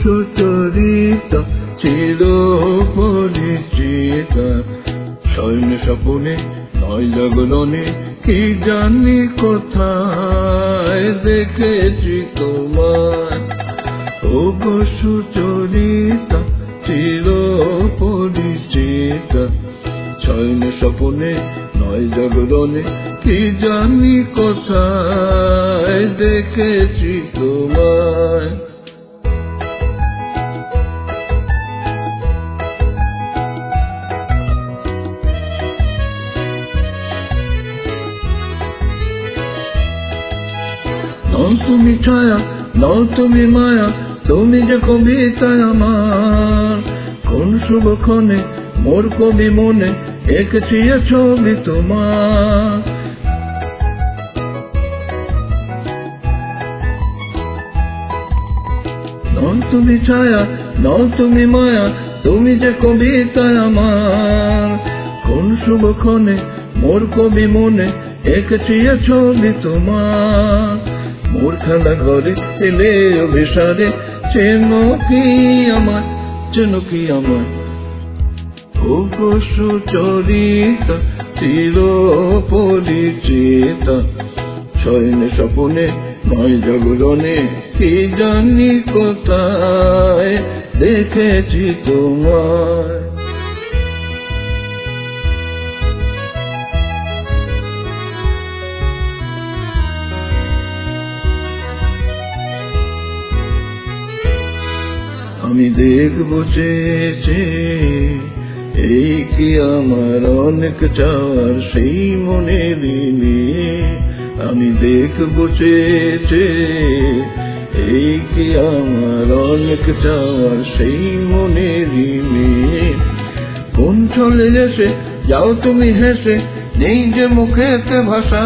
সুচরিতা চির পরিচিতা, শয়ন স্বপনে নয় জাগরণে কি জানি কোথায় দেখেছি তোমায়। ওগো সুচরিতা চির পরিচিতা, শয়ন স্বপনে নয় জাগরণে কি জানি কোথায় দেখেছি তোমায়। নও তুমি ছায়া, নও তুমি মায়া, তুমি যে কবিতায় আমার। কোন শুভক্ষণে মোর কবি মনে এঁকেছি এ ছবি তোমার। নও তুমি ছায়া, নও তুমি মায়া, তুমি যে কবিতায় আমার। কোন শুভক্ষণে মোর কবি মনে এঁকেছি এ ছবি তোমার। মোর খেলা ঘরে এলে অভিসারে চেনো কি আমায়, চেনো কি আমায়। ওগো সুচরিতা চির পরিচিতা, শয়নে স্বপনে নয় জাগরণে কি জানি কোথায় দেখেছি তোমায়। আমি দেখবো চেয়ে, এই কি আমার অনেক চাওয়ার সেই মনের নিয়ে। আমি দেখবো চেয়ে, এই কি আমার অনেক চাওয়ার সেই মনের নিয়ে। কোন চলে এসে যাও তুমি হেসে, নেই যে মুখেতে ভাষা।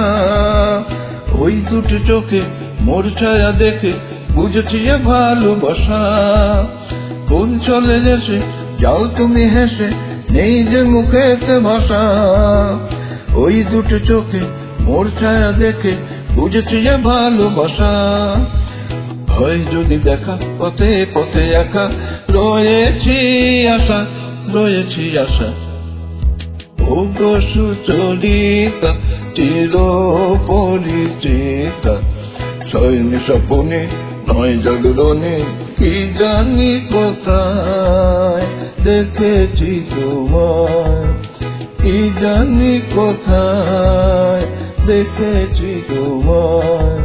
ওই দুটো চোখে মোর ছায়া দেখে বুঝেছি এ ভালোবাসা। কোন চলে এসে যাও তুমি হেসে, নেই যে মুখেতে ভাষা। ওই দুটো চোখে মোর ছায়া দেখে বুঝেছি এ ভালোবাসা। হয় যদি দেখা পথে পথে একা, রয়েছি আশা, রয়েছি আশা। ওগো সুচরিতা চির পরিচিতা, শয়ন স্বপনে নয় জাগরণে কি জানি কোথায় দেখেছি তোমায়। কি জানি কোথায় দেখেছি তোমায়।